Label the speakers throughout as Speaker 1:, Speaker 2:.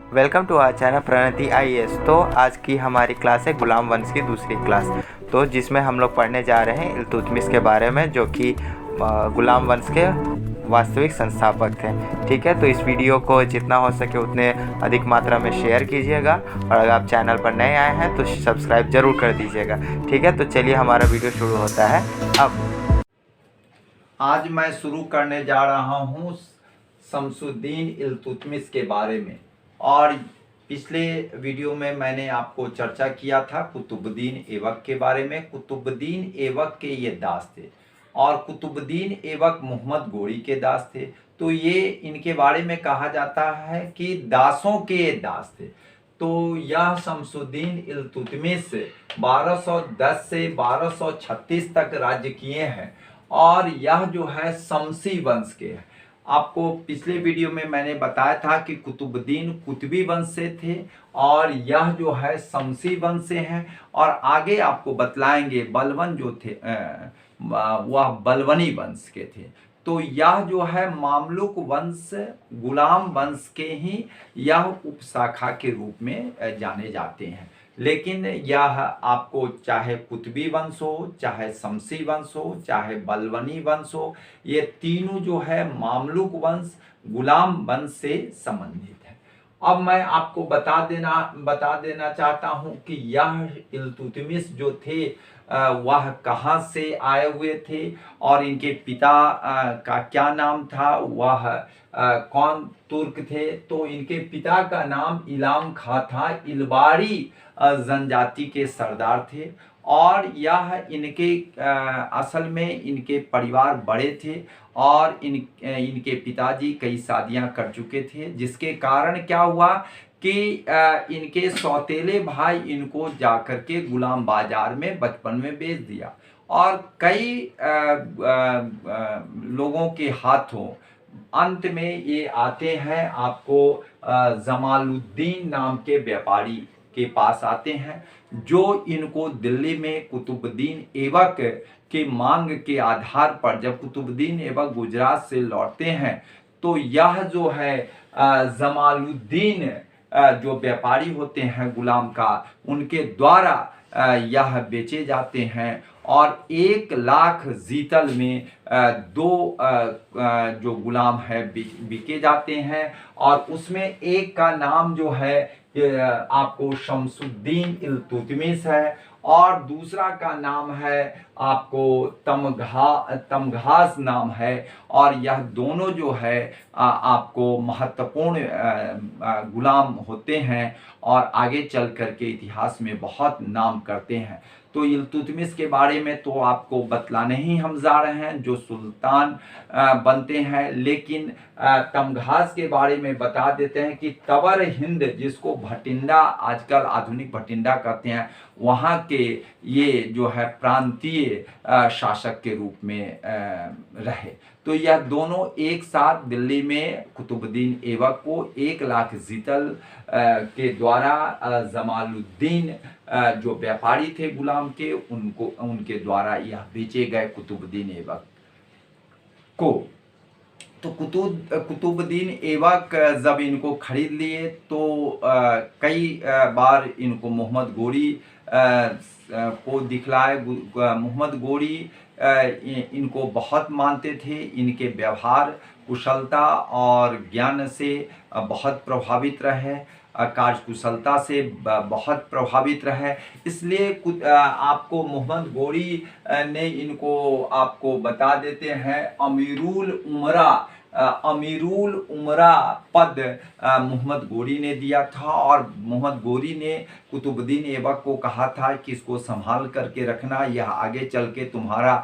Speaker 1: Welcome to our channel Pranati IAS. तो आज की हमारी क्लास है गुलाम वंश की दूसरी क्लास, तो जिसमें हम लोग पढ़ने जा रहे हैं इल्तुतमिश के बारे में, जो कि गुलाम वंश के वास्तविक संस्थापक थे। ठीक है, तो इस वीडियो को जितना हो सके उतने अधिक मात्रा में शेयर कीजिएगा, और अगर आप चैनल पर नए आए हैं तो सब्सक्राइब ज़रूर कर दीजिएगा। ठीक है, तो चलिए हमारा वीडियो शुरू होता है। अब
Speaker 2: आज मैं शुरू करने जा रहा हूँ शमसुद्दीन इल्तुतमिश के बारे में। और पिछले वीडियो में मैंने आपको चर्चा किया था कुतुबुद्दीन ऐबक के बारे में। कुतुबुद्दीन ऐबक के ये दास थे और कुतुबुद्दीन ऐबक मोहम्मद गोरी के दास थे। तो ये इनके बारे में कहा जाता है कि दासों के दास थे। तो यह शमसुद्दीन इल्तुतमिश 1210 से 1236 तक राज्य किए हैं और यह जो है शमसी वंश के हैं। आपको पिछले वीडियो में मैंने बताया था कि कुतुबुद्दीन कुतुबी वंश से थे और यह जो है शमसी वंश से हैं। और आगे आपको बतलाएंगे बलवन जो थे वह बलवनी वंश के थे। तो यह जो है मामलुक वंश गुलाम वंश के ही यह उपशाखा के रूप में जाने जाते हैं। लेकिन यह आपको चाहे कुतुबी वंश हो, चाहे शमसी वंश हो, चाहे बलवनी वंश हो, ये तीनों जो है मामलुक वंश गुलाम वंश से संबंधित है। अब मैं आपको बता देना चाहता हूं कि यह इल्तुतमिश जो थे वह कहाँ से आए हुए थे और इनके पिता का क्या नाम था, वह कौन तुर्क थे। तो इनके पिता का नाम इलाम खां था, इलबारी जनजाति के सरदार थे। और यह इनके असल में इनके परिवार बड़े थे और इनके पिताजी कई शादियां कर चुके थे, जिसके कारण क्या हुआ कि इनके सौतेले भाई इनको जाकर के गुलाम बाजार में बचपन में बेच दिया। और कई लोगों के हाथों अंत में ये आते हैं आपको जमालुद्दीन नाम के व्यापारी के पास आते हैं, जो इनको दिल्ली में कुतुबुद्दीन ऐबक के मांग के आधार पर, जब कुतुबुद्दीन ऐबक गुजरात से लौटते हैं तो यह जो है जमालुद्दीन जो व्यापारी होते हैं गुलाम का, उनके द्वारा यह बेचे जाते हैं। और 1,00,000 जीतल में दो जो गुलाम है बिके जाते हैं। और उसमें एक का नाम जो है आपको शमसुद्दीन इल्तुतमिश है और दूसरा का नाम है आपको तमघास नाम है। और यह दोनों जो है आपको महत्वपूर्ण गुलाम होते हैं और आगे चल करके इतिहास में बहुत नाम करते हैं। तो इल्तुतमिश के बारे में तो आपको बतलाने ही हम जा रहे हैं, जो सुल्तान बनते हैं। लेकिन तमघास के बारे में बता देते हैं कि तवर हिंद, जिसको भटिंडा आजकल आधुनिक भटिंडा कहते हैं, वहाँ के ये जो है प्रांतीय शासक के रूप में रहे। तो यह दोनों एक साथ दिल्ली में कुतुबुद्दीन ऐबक को 1,00,000 जीतल के द्वारा जमालुद्दीन जो व्यापारी थे गुलाम के, उनके द्वारा यह बेचे गए कुतुबुद्दीन ऐबक को। तो कुतुबुद्दीन ऐबक जब इनको खरीद लिए तो कई बार इनको मोहम्मद गोरी को दिखलाए। मोहम्मद गोरी इनको बहुत मानते थे, इनके व्यवहार कुशलता और ज्ञान से बहुत प्रभावित रहे, कार्यकुशलता से बहुत प्रभावित रहे। इसलिए आपको मोहम्मद गोरी ने इनको आपको बता देते हैं अमीरुल उमरा पद मोहम्मद गोरी ने दिया था। और मोहम्मद गोरी ने कुतुबुद्दीन ऐबक को कहा था कि इसको संभाल करके रखना, यह आगे चल के तुम्हारा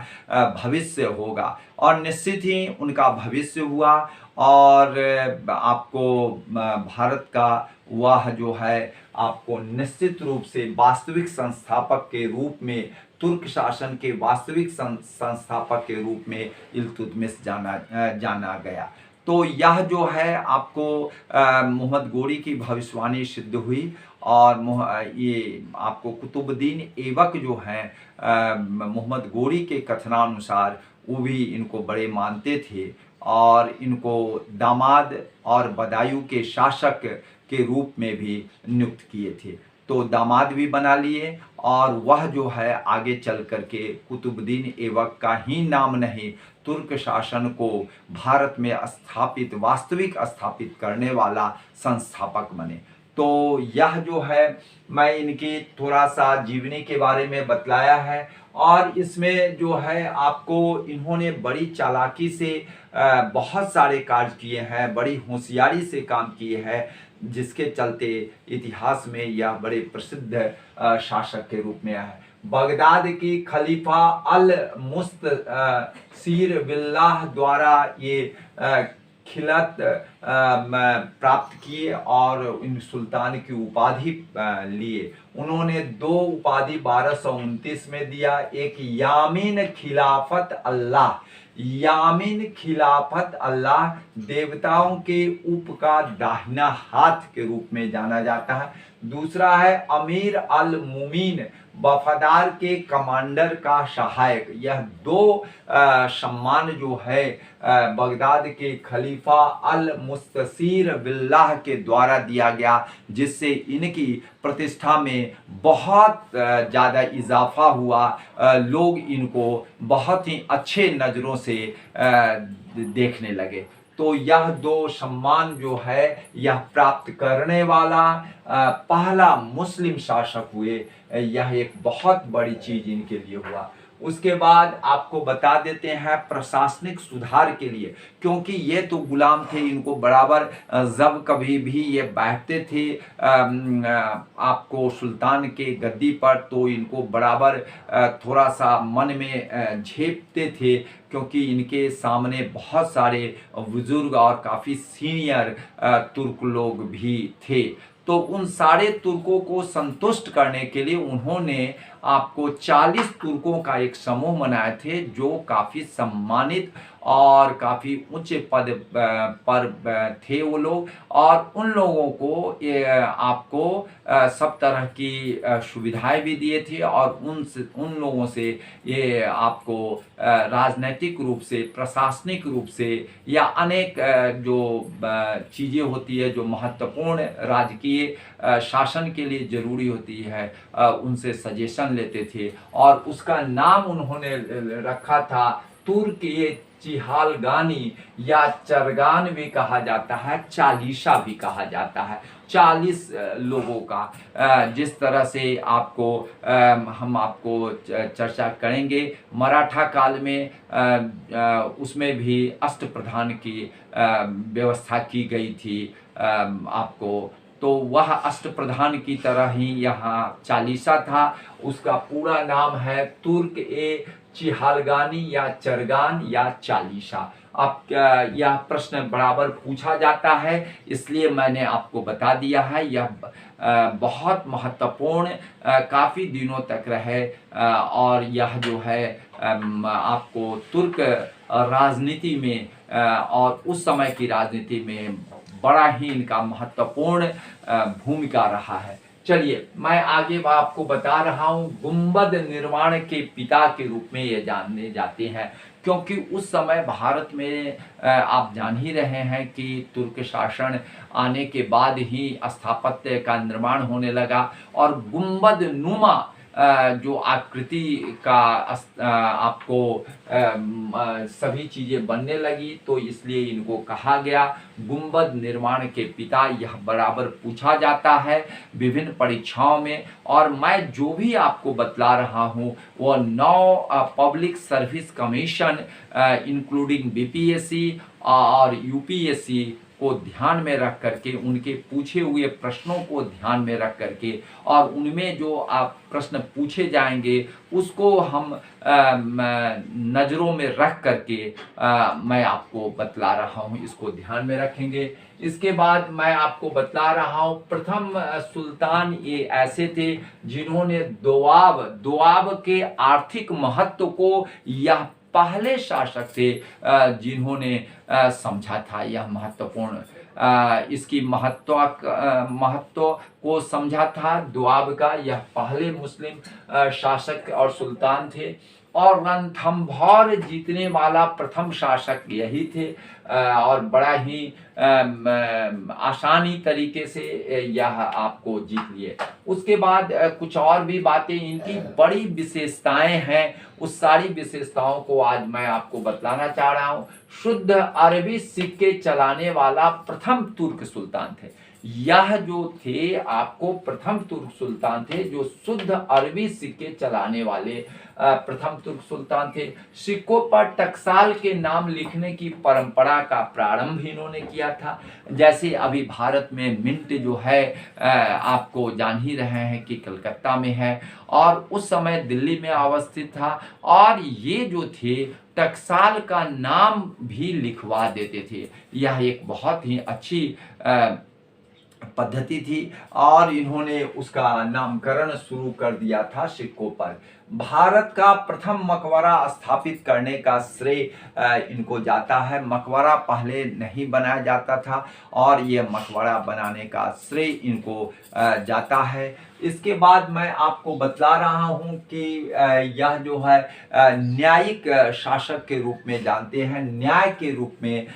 Speaker 2: भविष्य होगा। और निश्चित ही उनका भविष्य हुआ और आपको भारत का वह जो है आपको निश्चित रूप से वास्तविक संस्थापक के रूप में, तुर्क शासन के वास्तविक संस्थापक के रूप में इल्तुतमिश जाना गया। तो यह जो है आपको मोहम्मद गोरी की भविष्यवाणी सिद्ध हुई। और ये आपको कुतुबुद्दीन ऐबक जो हैं मोहम्मद गोरी के कथनानुसार वो भी इनको बड़े मानते थे और इनको दामाद और बदायूं के शासक के रूप में भी नियुक्त किए थे। तो दामाद भी बना लिए और वह जो है आगे चल करके कुतुबुद्दीन ऐबक का ही नाम नहीं, तुर्क शासन को भारत में स्थापित, वास्तविक स्थापित करने वाला संस्थापक बने। तो यह जो है मैं इनकी थोड़ा सा जीवनी के बारे में बतलाया है और इसमें जो है आपको इन्होंने बड़ी चालाकी से बहुत सारे कार्य किए हैं, बड़ी होशियारी से काम किए हैं, जिसके चलते इतिहास में यह बड़े प्रसिद्ध शासक के रूप में है। बगदाद की खलीफा अल मुस्तसीर बिल्लाह द्वारा ये खिलत प्राप्त किए और इन सुल्तान की उपाधि लिए। उन्होंने 2 उपाधि 1229 में दिया, एक यामीन खिलाफत अल्लाह, यामीन खिलाफत अल्लाह देवताओं के उप का दाहिना हाथ के रूप में जाना जाता है। दूसरा है अमीर अल मुमीन, वफादार के कमांडर का सहायक। यह 2 सम्मान जो है बगदाद के खलीफा अल मुस्तसीर बिल्लाह के द्वारा दिया गया, जिससे इनकी प्रतिष्ठा में बहुत ज़्यादा इजाफा हुआ। लोग इनको बहुत ही अच्छे नज़रों से देखने लगे। तो यह 2 सम्मान जो है यह प्राप्त करने वाला पहला मुस्लिम शासक हुए। यह एक बहुत बड़ी चीज इनके लिए हुआ। उसके बाद आपको बता देते हैं प्रशासनिक सुधार के लिए, क्योंकि ये तो गुलाम थे, इनको बराबर जब कभी भी ये बैठते थे आपको सुल्तान के गद्दी पर, तो इनको बराबर थोड़ा सा मन में झेपते थे, क्योंकि इनके सामने बहुत सारे बुजुर्ग और काफ़ी सीनियर तुर्क लोग भी थे। तो उन सारे तुर्कों को संतुष्ट करने के लिए उन्होंने आपको 40 तुर्कों का एक समूह बनाए थे, जो काफ़ी सम्मानित और काफ़ी ऊंचे पद पर थे वो लोग, और उन लोगों को आपको सब तरह की सुविधाएं भी दिए थे, और उन लोगों से ये आपको राजनैतिक रूप से, प्रशासनिक रूप से या अनेक जो चीज़ें होती है जो महत्वपूर्ण राजकीय शासन के लिए ज़रूरी होती है, उनसे सजेशन लेते थे। और उसका नाम उन्होंने रखा था तुर्क ये चिहालगानी या चरगान भी कहा जाता है, चालीसा भी कहा जाता है। 40 लोगों का जिस तरह से आपको हम आपको चर्चा करेंगे मराठा काल में, उसमें भी अष्टप्रधान की व्यवस्था की गई थी आपको। तो वह अष्टप्रधान की तरह ही यहाँ चालीसा था। उसका पूरा नाम है तुर्क ए चिहालगानी या चरगान या चालीसा। अब यह प्रश्न बराबर पूछा जाता है, इसलिए मैंने आपको बता दिया है। यह बहुत महत्वपूर्ण काफ़ी दिनों तक रहे, और यह जो है आपको तुर्क राजनीति में और उस समय की राजनीति में बड़ा ही इनका महत्वपूर्ण भूमिका रहा है। चलिए मैं आगे आपको बता रहा हूँ, गुंबद निर्माण के पिता के रूप में ये जाने जाते हैं, क्योंकि उस समय भारत में आप जान ही रहे हैं कि तुर्क शासन आने के बाद ही स्थापत्य का निर्माण होने लगा, और गुंबद नुमा जो आकृति का आपको सभी चीज़ें बनने लगी, तो इसलिए इनको कहा गया गुंबद निर्माण के पिता। यह बराबर पूछा जाता है विभिन्न परीक्षाओं में, और मैं जो भी आपको बतला रहा हूँ वो 9 public service commission including BPSC और यूपीएससी को ध्यान में रख करके, उनके पूछे हुए प्रश्नों को ध्यान में रख करके, और उनमें जो आप प्रश्न पूछे जाएंगे उसको हम नज़रों में रख करके मैं आपको बतला रहा हूँ, इसको ध्यान में रखेंगे। इसके बाद मैं आपको बतला रहा हूँ प्रथम सुल्तान ये ऐसे थे जिन्होंने दोआब के आर्थिक महत्व को, यह पहले शासक थे जिन्होंने समझा था। यह महत्वपूर्ण इसकी महत्व को समझा था दोआब का। यह पहले मुस्लिम शासक और सुल्तान थे। और रणथंभौर जीतने वाला प्रथम शासक यही थे और बड़ा ही आसानी तरीके से यह आपको जीत लिए। उसके बाद कुछ और भी बातें इनकी बड़ी विशेषताएं हैं, उस सारी विशेषताओं को आज मैं आपको बतलाना चाह रहा हूं। शुद्ध अरबी सिक्के चलाने वाला प्रथम तुर्क सुल्तान थे। यह जो थे आपको प्रथम तुर्क सुल्तान थे जो शुद्ध अरबी सिक्के चलाने वाले प्रथम तुर्क सुल्तान थे। सिक्कों पर टकसाल के नाम लिखने की परंपरा का प्रारंभ इन्होंने किया था। जैसे अभी भारत में मिंट जो है आपको जान ही रहे हैं कि कलकत्ता में है और उस समय दिल्ली में अवस्थित था। और ये जो थे टकसाल का नाम भी लिखवा देते थे। यह एक बहुत ही अच्छी पद्धति थी और इन्होंने उसका नामकरण शुरू कर दिया था सिक्कों पर। भारत का प्रथम मकबरा स्थापित करने का श्रेय इनको जाता है। मकबरा पहले नहीं बनाया जाता था और ये मकबरा बनाने का श्रेय इनको जाता है। इसके बाद मैं आपको बतला रहा हूं कि यह जो है न्यायिक शासक के रूप में जानते हैं। न्याय के रूप में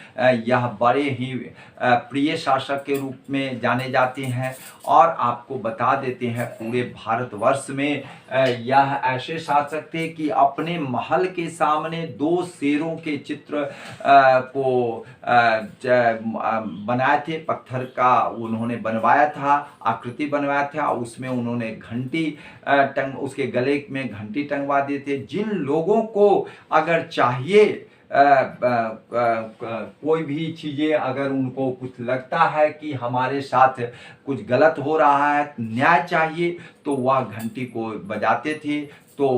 Speaker 2: यह बड़े ही प्रिय शासक के रूप में जाने जाते हैं। और आपको बता देते हैं पूरे भारतवर्ष में यह ऐसे शासक थे कि अपने महल के सामने 2 शेरों के चित्र को बनाए थे। पत्थर का उन्होंने बनवाया था, आकृति बनवाया था। उसमें उन्होंने घंटी उसके गले में घंटी टंगवा दिए थे। जिन लोगों को अगर चाहिए कोई भी चीज़ें अगर उनको कुछ लगता है कि हमारे साथ कुछ गलत हो रहा है, न्याय चाहिए, तो वह घंटी को बजाते थे तो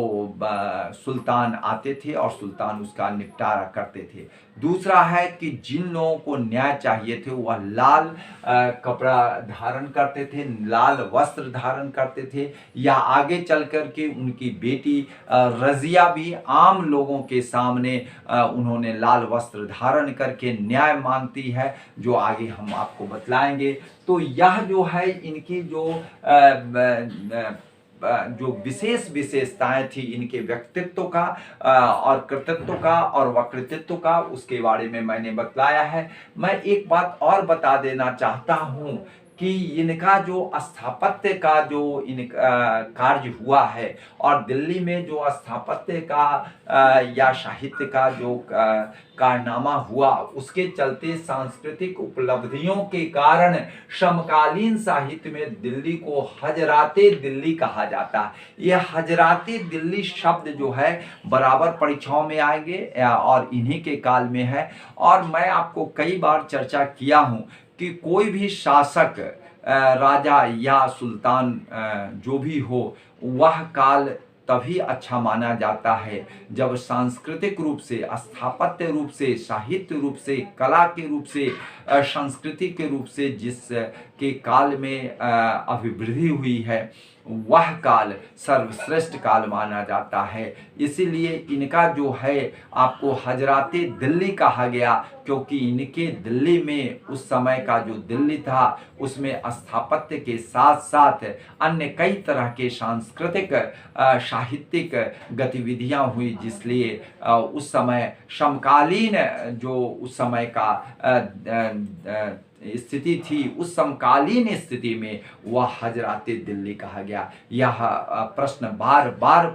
Speaker 2: सुल्तान आते थे और सुल्तान उसका निपटारा करते थे। दूसरा है कि जिन लोगों को न्याय चाहिए थे वह लाल कपड़ा धारण करते थे, लाल वस्त्र धारण करते थे। या आगे चल कर के उनकी बेटी रजिया भी आम लोगों के सामने उन्होंने लाल वस्त्र धारण करके न्याय मांगती है, जो आगे हम आपको बतलाएंगे। तो यह जो है इनकी जो विशेष विशेषताएं थी इनके व्यक्तित्व का और कृतित्व का और वकृतित्व का, उसके बारे में मैंने बतलाया है। मैं एक बात और बता देना चाहता हूं कि इनका जो स्थापत्य का जो कार्य हुआ है और दिल्ली में जो स्थापत्य का या साहित्य का जो कारनामा हुआ, उसके चलते सांस्कृतिक उपलब्धियों के कारण समकालीन साहित्य में दिल्ली को हजराते दिल्ली कहा जाता है। यह हजराते दिल्ली शब्द जो है बराबर परीक्षाओं में आएंगे और इन्हीं के काल में है। और मैं आपको कई बार चर्चा किया हूं कि कोई भी शासक राजा या सुल्तान जो भी हो, वह काल तभी अच्छा माना जाता है जब सांस्कृतिक रूप से, स्थापत्य रूप से, साहित्य रूप से, कला के रूप से, संस्कृति के रूप से जिस के काल में अभिवृद्धि हुई है, वह काल सर्वश्रेष्ठ काल माना जाता है। इसीलिए इनका जो है आपको हजराते दिल्ली कहा गया, क्योंकि इनके दिल्ली में उस समय का जो दिल्ली था उसमें स्थापत्य के साथ साथ अन्य कई तरह के सांस्कृतिक साहित्यिक गतिविधियां हुई, जिसलिए उस समय समकालीन जो उस समय का स्थिति थी, उस समकालीन स्थिति में वह हजराते दिल्ली कहा गया। यह प्रश्न बार बार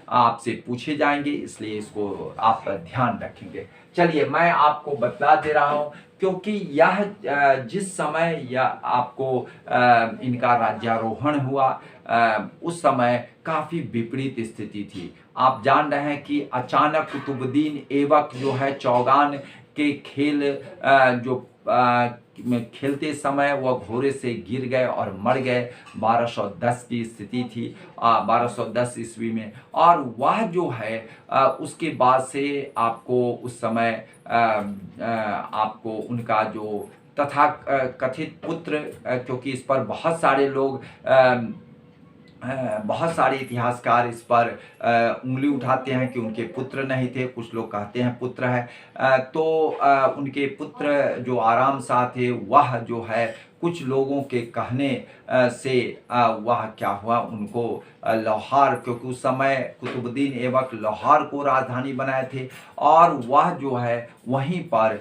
Speaker 2: आपसे पूछे जाएंगे, इसलिए इसको आप ध्यान रखेंगे। चलिए मैं आपको बतला दे रहा हूं, क्योंकि यह जिस समय यह आपको इनका राज्यारोहण हुआ उस समय काफ़ी विपरीत स्थिति थी। आप जान रहे हैं कि अचानक कुतुबुद्दीन ऐबक जो है चौगान के खेल जो खेलते समय वह घोड़े से गिर गए और मर गए। 1210 की स्थिति थी, 1210 ईस्वी में। और वह जो है उसके बाद से आपको उस समय आपको उनका जो तथा कथित पुत्र, क्योंकि इस पर बहुत सारे लोग बहुत सारे इतिहासकार इस पर उंगली उठाते हैं कि उनके पुत्र नहीं थे, कुछ लोग कहते हैं पुत्र है। तो उनके पुत्र जो आराम शाह थे, वह जो है कुछ लोगों के कहने से वह क्या हुआ, उनको लाहौर, क्योंकि उस समय कुतुबुद्दीन ऐबक लाहौर को राजधानी बनाए थे और वह जो है वहीं पर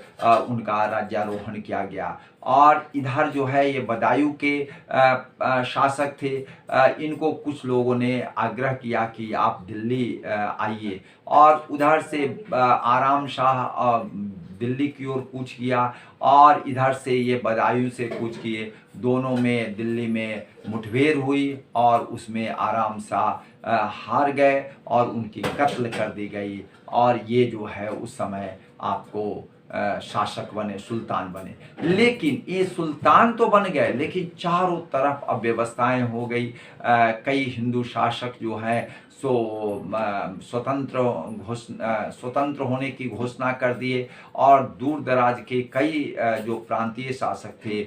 Speaker 2: उनका राज्यारोहण किया गया। और इधर जो है ये बदायूं के शासक थे। इनको कुछ लोगों ने आग्रह किया कि आप दिल्ली आइए, और उधर से आराम शाह दिल्ली की ओर कूच किया और इधर से ये बदायूं से कूच किए। दोनों में दिल्ली में मुठभेड़ हुई और उसमें आराम शाह हार गए और उनकी कत्ल कर दी गई। और ये जो है उस समय आपको शासक बने, सुल्तान बने। लेकिन ये सुल्तान तो बन गए, लेकिन चारों तरफ अव्यवस्थाएं हो गई। कई हिंदू शासक जो हैं सो स्वतंत्र होने की घोषणा कर दिए और दूर दराज के कई जो प्रांतीय शासक थे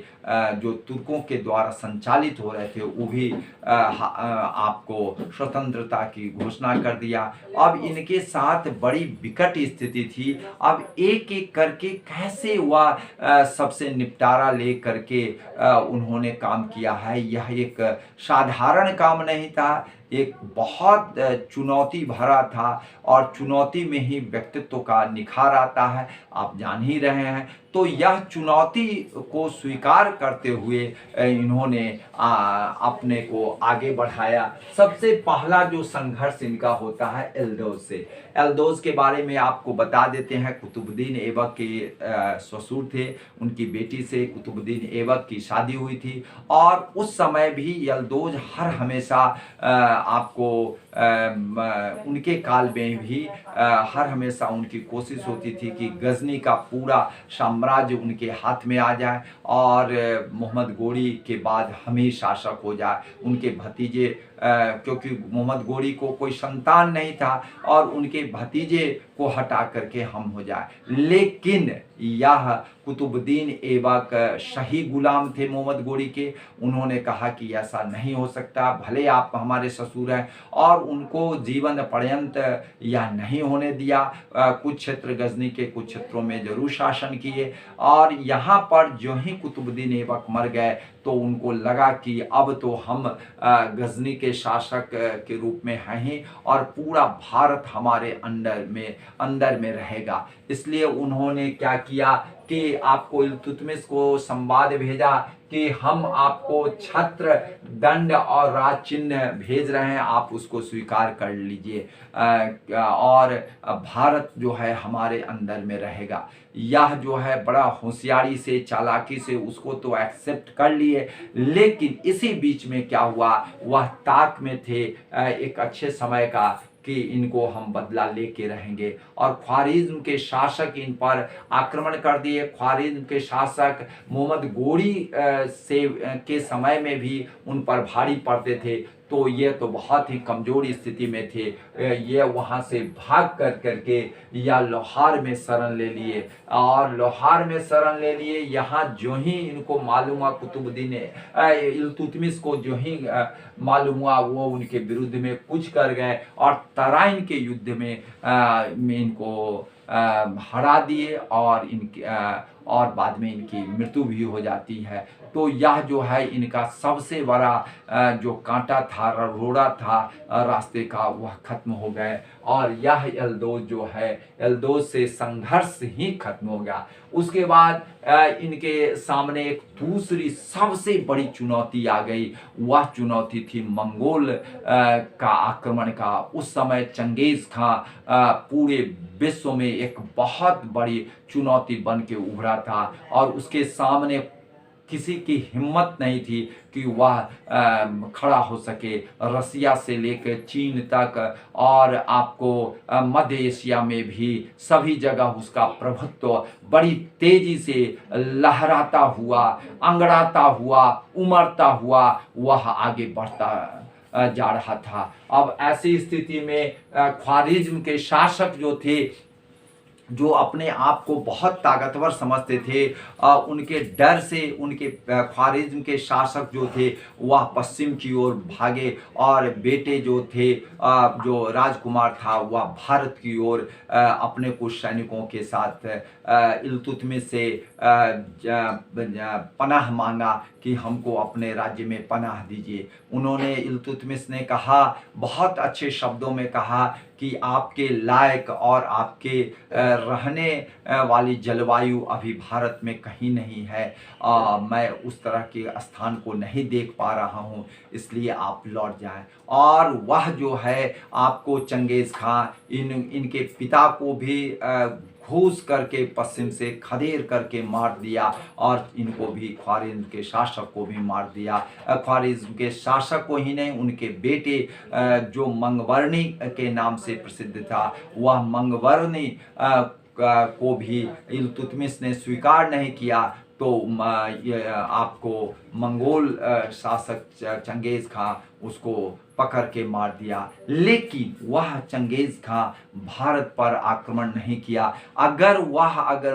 Speaker 2: जो तुर्कों के द्वारा संचालित हो रहे थे, वो भी आपको स्वतंत्रता की घोषणा कर दिया। अब इनके साथ बड़ी विकट स्थिति थी। अब एक एक करके कैसे वह सबसे निपटारा ले करके उन्होंने काम किया है। यह एक साधारण काम नहीं था, एक बहुत चुनौती भरा था और चुनौती में ही व्यक्तित्व का निखार आता है, आप जान ही रहे हैं। तो यह चुनौती को स्वीकार करते हुए इन्होंने अपने को आगे बढ़ाया। सबसे पहला जो संघर्ष इनका होता है एल्दोज से। एल्दोज के बारे में आपको बता देते हैं। कुतुबुद्दीन ऐबक के ससुर थे, उनकी बेटी से कुतुबुद्दीन ऐबक की शादी हुई थी और उस समय भी एल्दोज हर हमेशा आपको उनके काल में भी हर हमेशा उनकी कोशिश होती थी कि गजनी का पूरा साम्राज्य उनके हाथ में आ जाए और मोहम्मद गोरी के बाद हम ही शासक हो जाए। उनके भतीजे, क्योंकि मोहम्मद गोरी को कोई संतान नहीं था और उनके भतीजे को हटा करके हम हो जाए। लेकिन यह कुतुबुद्दीन ऐबक शाही गुलाम थे मोहम्मद गोरी के। उन्होंने कहा कि ऐसा नहीं हो सकता, भले आप हमारे ससुर हैं, और उनको जीवन पर्यंत यह नहीं होने दिया। कुछ क्षेत्र गजनी के कुछ क्षेत्रों में जरूर शासन किए और यहाँ पर जो ही कुतुबुद्दीन ऐबक मर गए तो उनको लगा कि अब तो हम गजनी के शासक के रूप में हैं ही और पूरा भारत हमारे अंदर में रहेगा। इसलिए उन्होंने क्या किया कि आपको इल्तुतमिश को संवाद भेजा कि हम आपको छत्र, दंड और राज चिन्ह भेज रहे हैं, आप उसको स्वीकार कर लीजिए और भारत जो है हमारे अंदर में रहेगा। यह जो है बड़ा होशियारी से, चालाकी से उसको तो एक्सेप्ट कर लिए। लेकिन इसी बीच में क्या हुआ, वह ताक में थे एक अच्छे समय का कि इनको हम बदला लेके रहेंगे, और ख्वारिज्म के शासक इन पर आक्रमण कर दिए। ख्वारिज्म के शासक मोहम्मद गोरी के समय में भी उन पर भारी पड़ते थे, तो ये तो बहुत ही कमजोर स्थिति में थे। ये वहाँ से भाग करके या लाहौर में शरण ले लिए और लाहौर में शरण ले लिए। यहाँ जो ही इनको मालूम हुआ, कुतुबुद्दीन इल्तुतमिश को जो ही मालूम हुआ, वो उनके विरुद्ध में कूच कर गए और तराइन के युद्ध में इनको हरा दिए और और बाद में इनकी मृत्यु भी हो जाती है। तो यह जो है इनका सबसे बड़ा जो कांटा था, रोड़ा था रास्ते का, वह खत्म हो गए और यह एल्दोज जो है, एल्दोज से संघर्ष ही खत्म हो गया। उसके बाद इनके सामने एक दूसरी सबसे बड़ी चुनौती आ गई। वह चुनौती थी मंगोल का आक्रमण का। उस समय चंगेज खां पूरे विश्व में एक बहुत बड़ी चुनौती बन के उभरा था और उसके सामने किसी की हिम्मत नहीं थी कि वह खड़ा हो सके। रसिया से लेकर चीन तक और आपको मध्य एशिया में भी सभी जगह उसका प्रभुत्व बड़ी तेजी से लहराता हुआ, अंगड़ाता हुआ, उमड़ता हुआ वह आगे बढ़ता जा रहा था। अब ऐसी स्थिति में ख्वारिज्म के शासक जो थे, जो अपने आप को बहुत ताकतवर समझते थे, उनके डर से उनके ख्वारिज्म के शासक जो थे वह पश्चिम की ओर भागे और बेटे जो थे, जो राजकुमार था, वह भारत की ओर अपने कुछ सैनिकों के साथ इल्तुतमिश से पनाह मांगा कि हमको अपने राज्य में पनाह दीजिए। उन्होंने इल्तुतमिश ने कहा, बहुत अच्छे शब्दों में कहा कि आपके लायक और आपके रहने वाली जलवायु अभी भारत में कहीं नहीं है। मैं उस तरह के स्थान को नहीं देख पा रहा हूँ, इसलिए आप लौट जाएं। और वह जो है आपको चंगेज़ खां इनके पिता को भी घूस करके पश्चिम से खदेड़ करके मार दिया और इनको भी ख्वारिज़्म के शासक को भी मार दिया। ख्वारिज़्म के शासक को ही नहीं, उनके बेटे जो मंगवर्णी के नाम से प्रसिद्ध था, वह मंगवर्णी को भी इल्तुतमिश ने स्वीकार नहीं किया। तो आपको मंगोल शासक चंगेज़ खां उसको पकड़ के मार दिया, लेकिन वह चंगेज़ खां भारत पर आक्रमण नहीं किया। अगर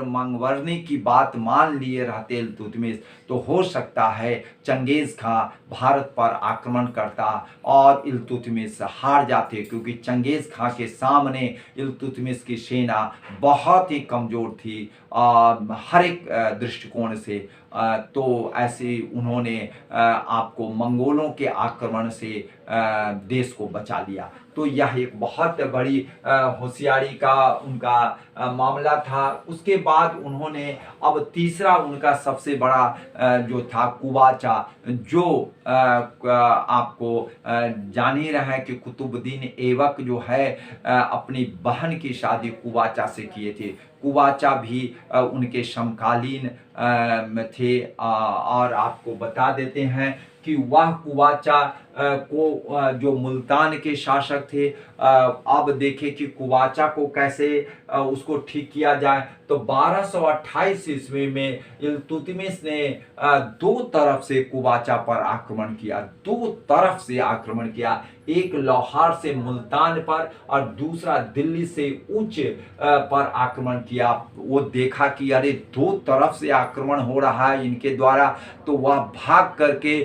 Speaker 2: मंगवर्णी की बात मान लिए रहते इल्तुतमिश, तो हो सकता है चंगेज़ खां भारत पर आक्रमण करता और इल्तुतमिश हार जाते, क्योंकि चंगेज़ खां के सामने इल्तुतमिश की सेना बहुत ही कमज़ोर थी हर एक दृष्टिकोण से। तो ऐसे उन्होंने आपको मंगोलों के आक्रमण से देश को बचा लिया। तो यह एक बहुत बड़ी होशियारी का उनका मामला था। उसके बाद उन्होंने अब तीसरा उनका सबसे बड़ा जो था कुवाचा, जो आपको जान ही रहे हैं कि कुतुबुद्दीन ऐबक जो है अपनी बहन की शादी कुवाचा से किए थे। कुवाचा भी उनके समकालीन थे और आपको बता देते हैं कि वह कुवाचा को जो मुल्तान के शासक थे, अब देखें कि कुवाचा को कैसे उसको ठीक किया जाए। तो 1228 ईस्वी में इल्तुतमिश ने दो तरफ से कुवाचा पर आक्रमण किया, दो तरफ से आक्रमण किया, एक लाहौर से मुल्तान पर और दूसरा दिल्ली से उच्च पर आक्रमण किया। वो देखा कि अरे दो तरफ से आक्रमण हो रहा है इनके द्वारा, तो वह भाग करके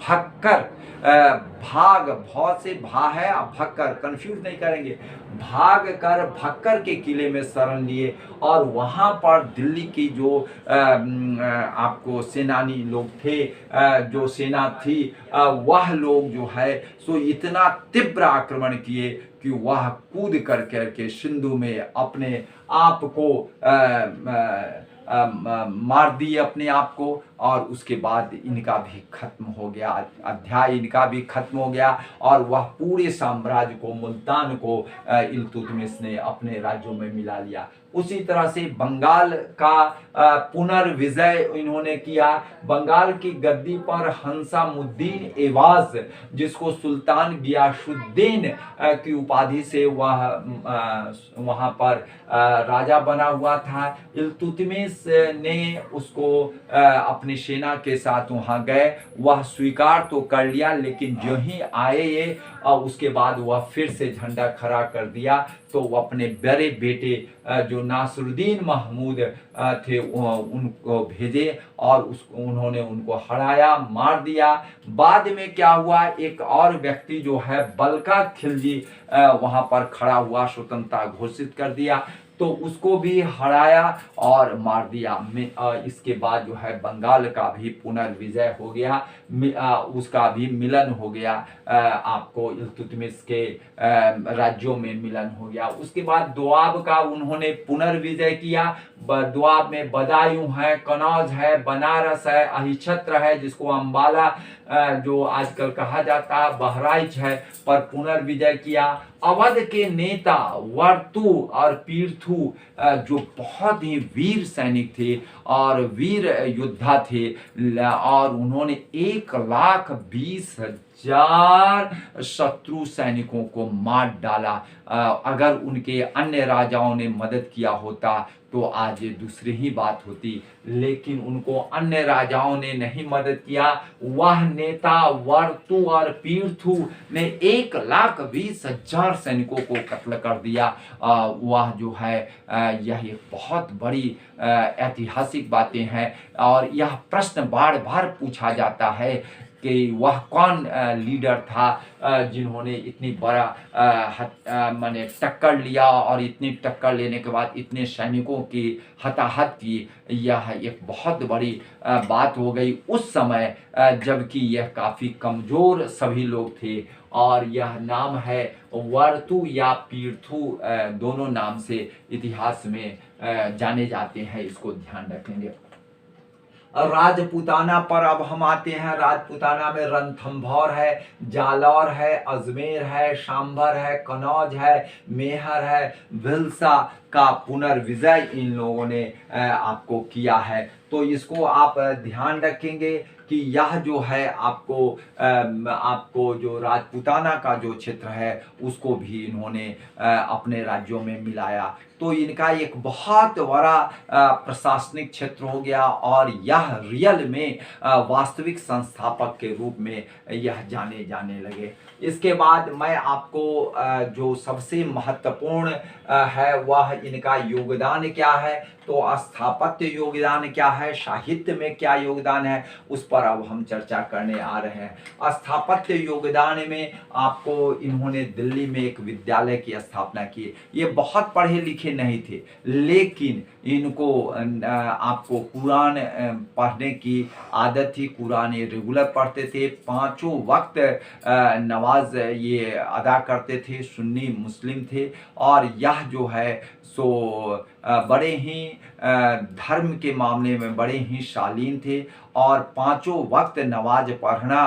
Speaker 2: भक्कर भाग भौ से भा है, अब भक्कर कंफ्यूज नहीं करेंगे, भाग कर भक्कर के किले में शरण लिए और वहां पर दिल्ली की जो आपको सेनानी लोग थे, जो सेना थी, वह लोग जो है सो इतना तीव्र आक्रमण किए कि वह कूद करके सिंधु में अपने आप को मार दिए अपने आप को, और उसके बाद इनका भी खत्म हो गया, अध्याय इनका भी खत्म हो गया और वह पूरे साम्राज्य को, मुल्तान को इल्तुतमिश ने अपने राज्यों में मिला लिया। उसी तरह से बंगाल का पुनर्विजय इन्होंने किया। बंगाल की गद्दी पर हंसामुद्दीन एवाज, जिसको सुल्तान गियासुद्दीन की उपाधि से वह वहाँ पर राजा बना हुआ था। इल्तुतमिश ने उसको अपनी सेना के साथ वहाँ गए, वह स्वीकार तो कर लिया, लेकिन जो ही आए ये उसके बाद वह फिर से झंडा खड़ा कर दिया। तो वो अपने बड़े बेटे जो नासरुद्दीन महमूद थे उनको भेजे और उन्होंने उनको हराया, मार दिया। बाद में क्या हुआ, एक और व्यक्ति जो है बलका खिलजी वहाँ पर खड़ा हुआ, स्वतंत्रता घोषित कर दिया, तो उसको भी हराया और मार दिया। इसके बाद जो है बंगाल का भी पुनर्विजय हो गया, उसका भी मिलन हो गया, आपको इल्तुतमिश के राज्यों में मिलन हो गया। उसके बाद दोआब का उन्होंने पुनर्विजय किया। दोआब में बदायूं है, कनौज है, बनारस है, अहिछत्र है, जिसको अम्बाला जो आजकल कहा जाता है, बहराइच है, पर पुनर्विजय किया। अवध के नेता वर्तु और पीर्थु जो बहुत ही वीर सैनिक थे और वीर योद्धा थे, और उन्होंने 1,20,000 शत्रु सैनिकों को मार डाला। अगर उनके अन्य राजाओं ने मदद किया होता तो आज ये दूसरी ही बात होती, लेकिन उनको अन्य राजाओं ने नहीं मदद किया। वह नेता वर्तु और पीर्थु ने 1,20,000 सैनिकों को कत्ल कर दिया। वह जो है यह एक बहुत बड़ी ऐतिहासिक बातें हैं और यह प्रश्न बार बार पूछा जाता है कि वह कौन लीडर था जिन्होंने इतनी बड़ा माने टक्कर लिया और इतनी टक्कर लेने के बाद इतने सैनिकों की हताहत की। यह एक बहुत बड़ी बात हो गई उस समय, जबकि यह काफ़ी कमज़ोर सभी लोग थे। और यह नाम है वर्तु या पीर्थु, दोनों नाम से इतिहास में जाने जाते हैं, इसको ध्यान रखेंगे। राजपूताना पर अब हम आते हैं। राजपूताना में रणथंभौर है, जालौर है, अजमेर है, शांभर है, कनौज है, मेहर है, भिलसा का पुनर्विजय इन लोगों ने आपको किया है। तो इसको आप ध्यान रखेंगे कि यह जो है आपको जो राजपूताना का जो क्षेत्र है उसको भी इन्होंने अपने राज्यों में मिलाया। तो इनका एक बहुत बड़ा प्रशासनिक क्षेत्र हो गया और यह रियल में वास्तविक संस्थापक के रूप में यह जाने जाने लगे। इसके बाद मैं आपको जो सबसे महत्वपूर्ण है वह इनका योगदान क्या है, तो स्थापत्य योगदान क्या है, साहित्य में क्या योगदान है, उस पर अब हम चर्चा करने आ रहे हैं। स्थापत्य योगदान में आपको इन्होंने दिल्ली में एक विद्यालय की स्थापना की। ये बहुत पढ़े लिखे नहीं थे, लेकिन इनको आपको कुरान पढ़ने की आदत थी। कुरान ये रेगुलर पढ़ते थे, पांचों वक्त नमाज ये अदा करते थे, सुन्नी मुस्लिम थे। और यह जो है सो बड़े ही धर्म के मामले में बड़े ही शालीन थे और पांचों वक्त नमाज पढ़ना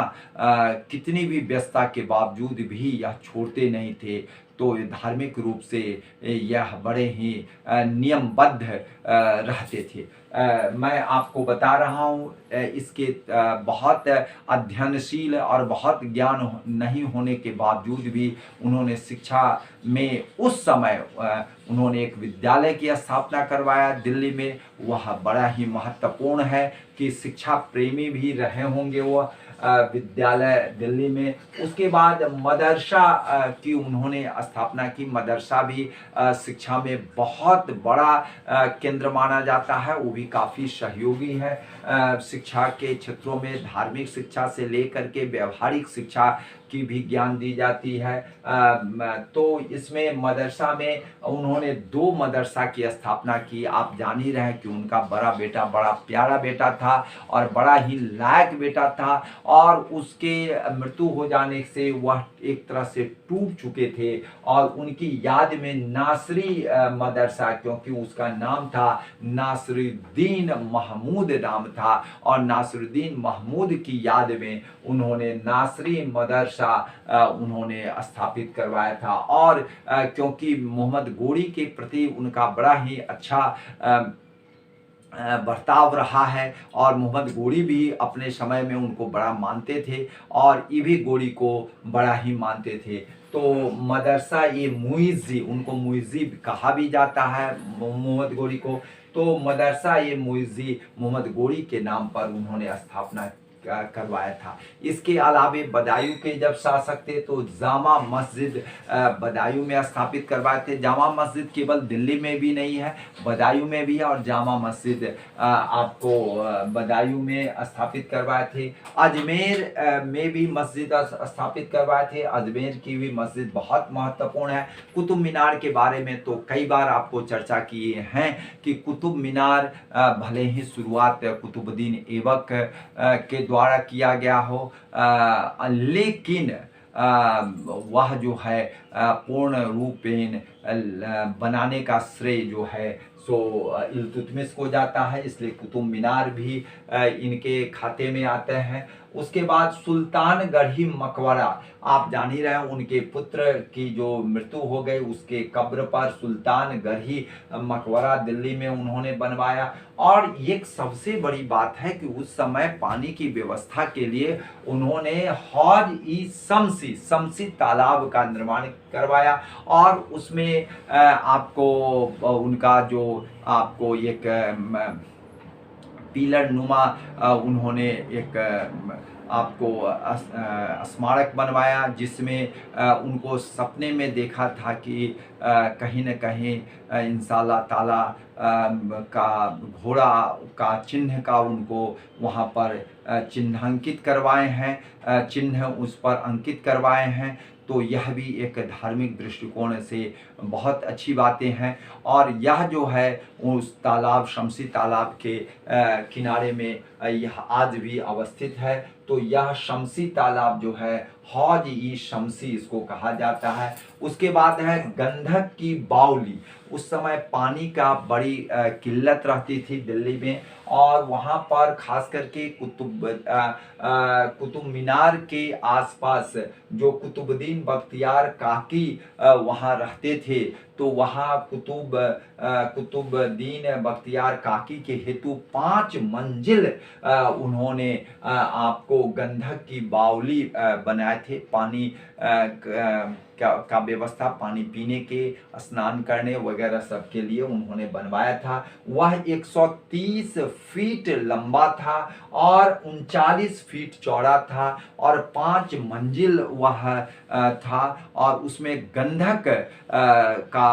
Speaker 2: कितनी भी व्यस्तता के बावजूद भी यह छोड़ते नहीं थे। तो धार्मिक रूप से यह बड़े ही नियमबद्ध रहते थे। मैं आपको बता रहा हूँ, इसके बहुत अध्ययनशील और बहुत ज्ञान नहीं होने के बावजूद भी उन्होंने शिक्षा में उस समय उन्होंने एक विद्यालय की स्थापना करवाया दिल्ली में। वह बड़ा ही महत्वपूर्ण है कि शिक्षा प्रेमी भी रहे होंगे वह विद्यालय दिल्ली में। उसके बाद मदरसा की उन्होंने स्थापना की। मदरसा भी शिक्षा में बहुत बड़ा केंद्र माना जाता है, वो भी काफ़ी सहयोगी है शिक्षा के क्षेत्रों में। धार्मिक शिक्षा से लेकर के व्यवहारिक शिक्षा की भी ज्ञान दी जाती है। तो इसमें मदरसा में उन्होंने 2 मदरसा की स्थापना की। आप जान ही रहे हैं कि उनका बड़ा बेटा बड़ा प्यारा बेटा था और बड़ा ही लायक बेटा था, और उसके मृत्यु हो जाने से वह एक तरह से टूट चुके थे। और उनकी याद में नासरी मदरसा, क्योंकि उसका नाम था नासरुद्दीन महमूद नाम था, और नासरुद्दीन महमूद की याद में उन्होंने नासरी मदरसा उन्होंने स्थापित करवाया था। और क्योंकि मोहम्मद गोरी के प्रति उनका बड़ा ही अच्छा बर्ताव रहा है और मोहम्मद गोरी भी अपने समय में उनको बड़ा मानते थे और ये भी गोरी को बड़ा ही मानते थे। तो मदरसा ये मुइज़्ज़ी, उनको मुइज़्ज़ी कहा भी जाता है मोहम्मद गोरी को। तो मदरसा ये मुइज़्ज़ी मोहम्मद गोरी के नाम पर उन्होंने स्थापना करवाया था। इसके अलावे बदायूं के जब शासक थे तो जामा मस्जिद बदायूं में स्थापित करवाए थे। जामा मस्जिद केवल दिल्ली में भी नहीं है, बदायूं में भी है, और जामा मस्जिद आपको बदायूं में स्थापित करवाए थे। अजमेर में भी मस्जिद स्थापित करवाए थे। अजमेर की भी मस्जिद बहुत महत्वपूर्ण है। कुतुब मीनार के बारे में तो कई बार आपको चर्चा किए हैं कि कुतुब मीनार भले ही शुरुआत कुतुबुद्दीन ऐबक के द्वारा किया गया हो, लेकिन वह जो है पूर्ण रूपेण बनाने का श्रेय जो है सो इल्तुतमिश को जाता है, इसलिए कुतुब मीनार भी इनके खाते में आते हैं। उसके बाद सुल्तानगढ़ी मकबरा, आप जान ही रहे हैं उनके पुत्र की जो मृत्यु हो गई उसके कब्र पर सुल्तानगढ़ी मकबरा दिल्ली में उन्होंने बनवाया। और एक सबसे बड़ी बात है कि उस समय पानी की व्यवस्था के लिए उन्होंने शमसी तालाब का निर्माण करवाया, और उसमें आपको उनका जो आपको एक पिलर नुमा उन्होंने एक आपको स्मारक बनवाया, जिसमें उनको सपने में देखा था कि कहीं न कहीं इंशाअल्लाह ताला का घोड़ा का चिन्ह का उनको वहाँ पर चिन्हांकित करवाए हैं, चिन्ह उस पर अंकित करवाए हैं। तो यह भी एक धार्मिक दृष्टिकोण से बहुत अच्छी बातें हैं। और यह जो है उस तालाब, शमसी तालाब के किनारे में यह आज भी अवस्थित है। तो यह शमसी तालाब जो है, हौज ई शमसी इसको कहा जाता है। उसके बाद है गंधक की बावली। उस समय पानी का बड़ी किल्लत रहती थी दिल्ली में, और वहाँ पर खास करके कुतुब मीनार के आसपास जो कुतुबुद्दीन बख्तियार काकी वहाँ रहते थे, तो वहाँ कुतुबुद्दीन बख्तियार काकी के हेतु 5 मंजिल उन्होंने आपको गंधक की बावली बनाए थे। पानी का व्यवस्था, पानी पीने के, स्नान करने वगैरह सब के लिए उन्होंने बनवाया था। वह 130 फीट लंबा था और 39 फीट चौड़ा था और 5 मंजिल वह था। और उसमें गंधक का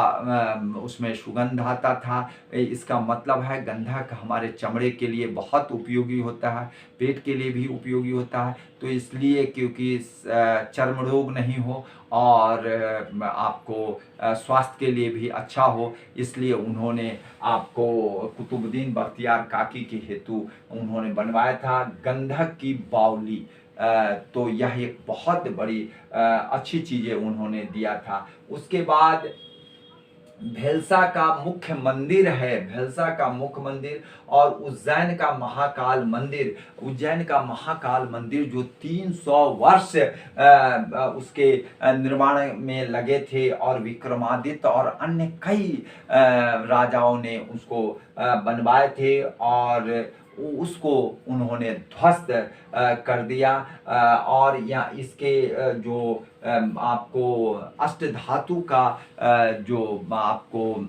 Speaker 2: उसमें सुगंध आता था। इसका मतलब है गंधक हमारे चमड़े के लिए बहुत उपयोगी होता है, पेट के लिए भी उपयोगी होता है। तो इसलिए क्योंकि चर्म रोग नहीं हो और आपको स्वास्थ्य के लिए भी अच्छा हो, इसलिए उन्होंने आपको कुतुबुद्दीन बख्तियार काकी के हेतु उन्होंने बनवाया था गंधक की बावली। तो यह एक बहुत बड़ी अच्छी चीज़ें उन्होंने दिया था। उसके बाद भेलसा का मुख्य मंदिर है, भेलसा का मुख्य मंदिर, और उज्जैन का महाकाल मंदिर। उज्जैन का महाकाल मंदिर जो 300 वर्ष उसके निर्माण में लगे थे, और विक्रमादित्य और अन्य कई राजाओं ने उसको बनवाए थे, और उसको उन्होंने ध्वस्त कर दिया। और या इसके जो आपको अष्टधातु का जो आपको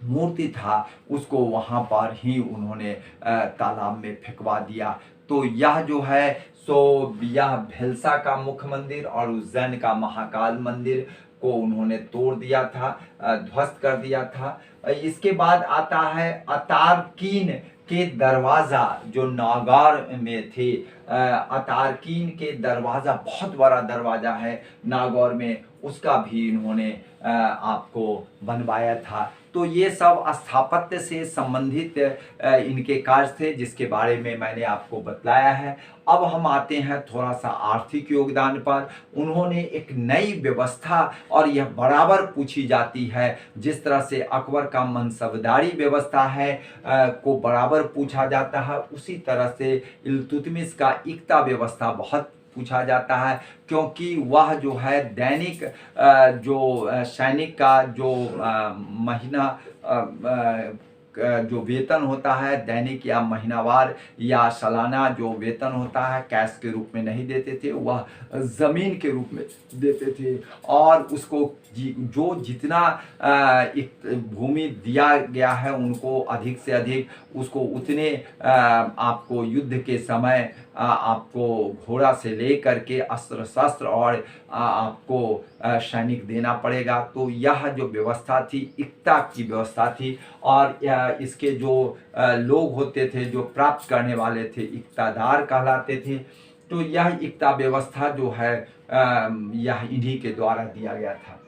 Speaker 2: मूर्ति था, उसको वहाँ पर ही उन्होंने तालाब में फेंकवा दिया। तो यह जो है सो यह भेलसा का मुख्य मंदिर और उज्जैन का महाकाल मंदिर को उन्होंने तोड़ दिया था, ध्वस्त कर दिया था। इसके बाद आता है अतारकीन के दरवाज़ा जो नागौर में थे। अतारकीन के दरवाज़ा, बहुत बड़ा दरवाज़ा है नागौर में, उसका भी इन्होंने आपको बनवाया था। तो ये सब स्थापत्य से संबंधित इनके कार्य थे, जिसके बारे में मैंने आपको बतलाया है। अब हम आते हैं थोड़ा सा आर्थिक योगदान पर। उन्होंने एक नई व्यवस्था, और यह बराबर पूछी जाती है, जिस तरह से अकबर का मनसबदारी व्यवस्था है को बराबर पूछा जाता है, उसी तरह से इल्तुतमिश का इक्ता व्यवस्था बहुत पूछा जाता है। क्योंकि वह जो है दैनिक जो सैनिक का जो महीना जो वेतन होता है, दैनिक या महीनावार या सालाना जो वेतन होता है, कैश के रूप में नहीं देते थे, वह ज़मीन के रूप में देते थे। और उसको जो जितना भूमि दिया गया है उनको अधिक से अधिक, उसको उतने आपको युद्ध के समय आपको घोड़ा से ले करके अस्त्र शस्त्र और आपको सैनिक देना पड़ेगा। तो यह जो व्यवस्था थी, इक्ता की व्यवस्था थी। और इसके जो लोग होते थे, जो प्राप्त करने वाले थे, इक्तादार कहलाते थे। तो यह इक्ता व्यवस्था जो है यह इन्हीं के द्वारा दिया गया था।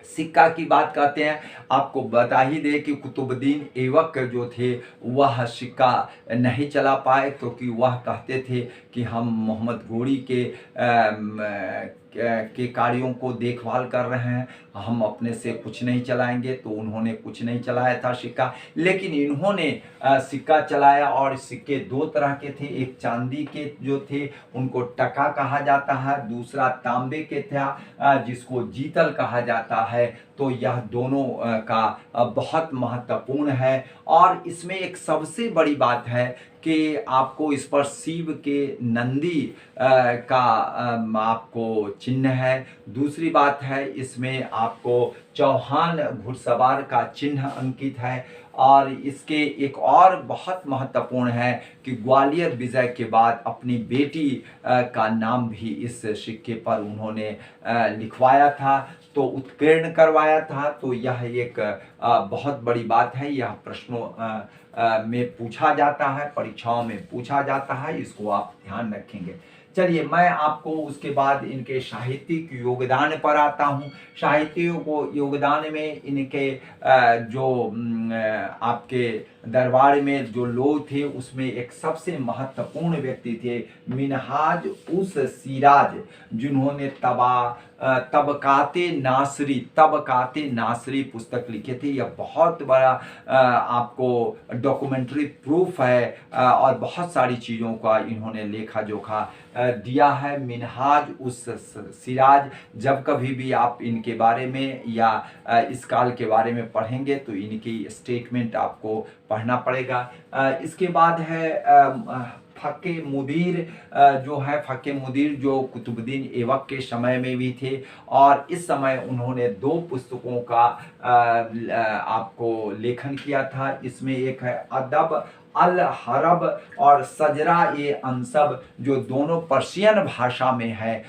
Speaker 2: सिक्का की बात कहते हैं, आपको बता ही दे कि कुतुबुद्दीन ऐबक जो थे वह सिक्का नहीं चला पाए, क्योंकि वह कहते थे कि हम मोहम्मद घोरी के कार्यों को देखभाल कर रहे हैं, हम अपने से कुछ नहीं चलाएंगे। तो उन्होंने कुछ नहीं चलाया था सिक्का, लेकिन इन्होंने सिक्का चलाया। और सिक्के दो तरह के थे, एक चांदी के जो थे उनको टका कहा जाता है, दूसरा तांबे के था जिसको जीतल कहा जाता है। तो यह दोनों का बहुत महत्वपूर्ण है। और इसमें एक सबसे बड़ी बात है कि आपको इस पर शिव के नंदी का आपको चिन्ह है। दूसरी बात है, इसमें आपको चौहान घुड़सवार का चिन्ह अंकित है। और इसके एक और बहुत महत्वपूर्ण है कि ग्वालियर विजय के बाद अपनी बेटी का नाम भी इस सिक्के पर उन्होंने लिखवाया था, तो उत्कीर्ण करवाया था। तो यह एक बहुत बड़ी बात है। यह प्रश्नों में पूछा जाता है, परीक्षाओं में पूछा जाता है, इसको आप ध्यान रखेंगे। चलिए, मैं आपको उसके बाद इनके साहित्यिक योगदान पर आता हूँ। साहित्यिक योगदान में इनके आपके दरबार में जो लोग थे उसमें एक सबसे महत्वपूर्ण व्यक्ति थे मिनहाज उस सिराज, जिन्होंने तबकाते नासरी पुस्तक लिखे थे। यह बहुत बड़ा आपको डॉक्यूमेंट्री प्रूफ है और बहुत सारी चीज़ों का इन्होंने लेखा जोखा दिया है। मिनहाज उस सिराज, जब कभी भी आप इनके बारे में या इस काल के बारे में पढ़ेंगे तो इनकी स्टेटमेंट आपको पढ़ना पड़ेगा। इसके बाद है फ़क़े मुदीर, जो है फ़क़े मुदीर, जो कुतुबुद्दीन ऐबक के समय में भी थे और इस समय उन्होंने 2 पुस्तकों का आपको लेखन किया था। इसमें एक है अदब अल हरब और सजरा ए अंसब, जो दोनों पर्शियन भाषा में है,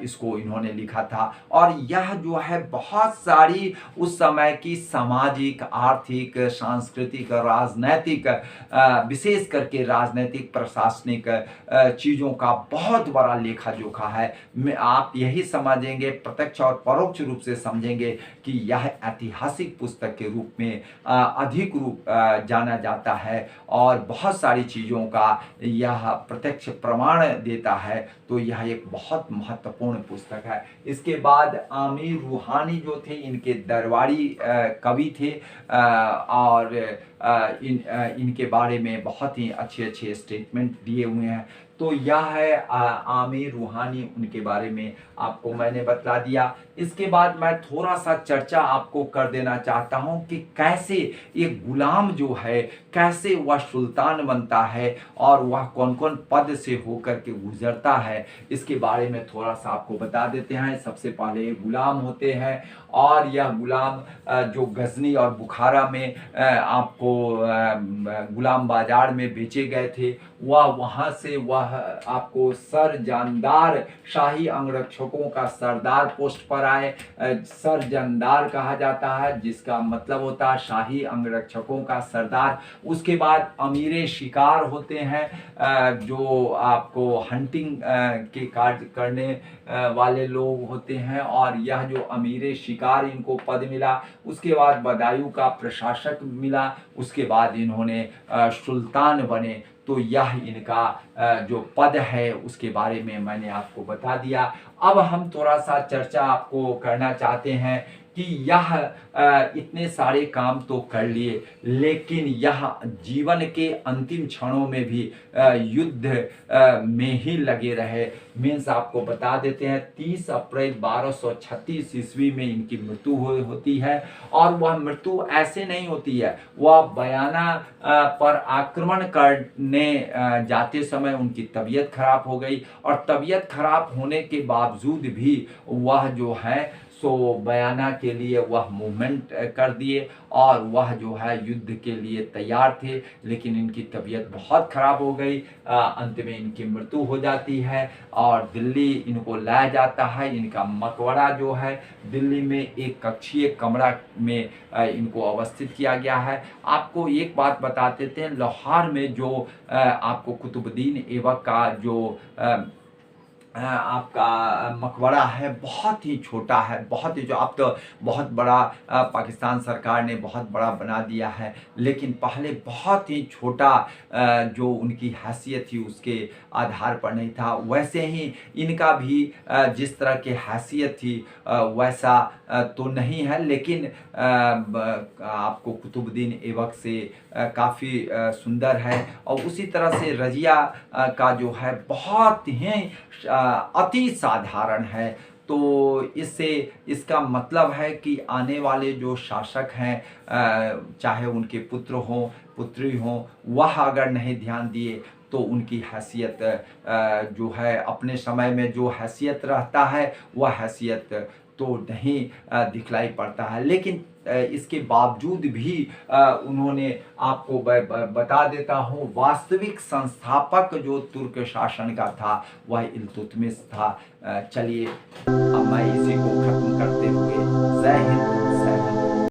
Speaker 2: इसको इन्होंने लिखा था। और यह जो है बहुत सारी उस समय की सामाजिक, आर्थिक, सांस्कृतिक, राजनैतिक, विशेष करके राजनैतिक प्रशासनिक चीज़ों का बहुत बड़ा लेखा जोखा है। आप यही समझेंगे, प्रत्यक्ष और परोक्ष रूप से समझेंगे कि यह ऐतिहासिक पुस्तक के रूप में अधिक रूप जाना जाता है और बहुत सारी चीज़ों का यह प्रत्यक्ष प्रमाण देता है। तो यह एक बहुत महत्वपूर्ण पुस्तक है। इसके बाद आमिर रूहानी जो थे, इनके दरबारी कवि थे और इनके बारे में बहुत ही अच्छे अच्छे स्टेटमेंट दिए हुए हैं। तो यह है आमिर रूहानी, उनके बारे में आपको मैंने बतला दिया। इसके बाद मैं थोड़ा सा चर्चा आपको कर देना चाहता हूं कि कैसे एक गुलाम जो है, कैसे वह सुल्तान बनता है और वह कौन कौन पद से होकर के गुजरता है, इसके बारे में थोड़ा सा आपको बता देते हैं। सबसे पहले गुलाम होते हैं और यह गुलाम जो गजनी और बुखारा में आपको गुलाम बाजार में बेचे गए थे, वह वहाँ से वह आपको सरजनदार, शाही अंगरक्षकों का सरदार पोस्ट पर आए। सरजनदार कहा जाता है, जिसका मतलब होता है शाही अंगरक्षकों का सरदार। उसके बाद अमीर शिकार होते हैं, जो आपको हंटिंग के कार्य करने वाले लोग होते हैं और यह जो अमीर शिकार, इनको पद मिला। उसके बाद बदायूं का प्रशासक मिला। उसके बाद इन्होंने सुल्तान बने। तो यह इनका जो पद है उसके बारे में मैंने आपको बता दिया। अब हम थोड़ा सा चर्चा आपको करना चाहते हैं कि यह इतने सारे काम तो कर लिए, लेकिन यह जीवन के अंतिम क्षणों में भी युद्ध में ही लगे रहे। मीन्स आपको बता देते हैं 30 अप्रैल 1236 ईस्वी में इनकी मृत्यु होती है। और वह मृत्यु ऐसे नहीं होती है, वह बयाना पर आक्रमण करने जाते समय उनकी तबीयत खराब हो गई और तबीयत खराब होने के बावजूद भी वह जो है सो बयाना के लिए वह मूवमेंट कर दिए और वह जो है युद्ध के लिए तैयार थे। लेकिन इनकी तबीयत बहुत ख़राब हो गई, अंत में इनकी मृत्यु हो जाती है और दिल्ली इनको लाया जाता है। इनका मकबरा जो है दिल्ली में एक कक्षीय कमरा में इनको अवस्थित किया गया है। आपको एक बात बता देते हैं, लाहौर में जो आपको कुतुबुद्दीन ऐबक का जो आपका मकबरा है, बहुत ही छोटा है, बहुत ही, जो अब तो बहुत बड़ा पाकिस्तान सरकार ने बहुत बड़ा बना दिया है, लेकिन पहले बहुत ही छोटा जो उनकी हैसियत थी उसके आधार पर नहीं था। वैसे ही इनका भी जिस तरह की हैसियत थी वैसा तो नहीं है, लेकिन आपको कुतुबुद्दीन ऐबक से काफ़ी सुंदर है। और उसी तरह से रजिया का जो है बहुत ही अति साधारण है। तो इससे इसका मतलब है कि आने वाले जो शासक हैं, चाहे उनके पुत्र हों पुत्री हों, वह अगर नहीं ध्यान दिए तो उनकी हैसियत जो है अपने समय में जो हैसियत रहता है वह हैसियत तो नहीं दिखलाई पड़ता है। लेकिन इसके बावजूद भी उन्होंने आपको बता देता हूँ वास्तविक संस्थापक जो तुर्क शासन का था वह इल्तुतमिश था। चलिए अब मैं इसी को खत्म करते हुए जय हिंद।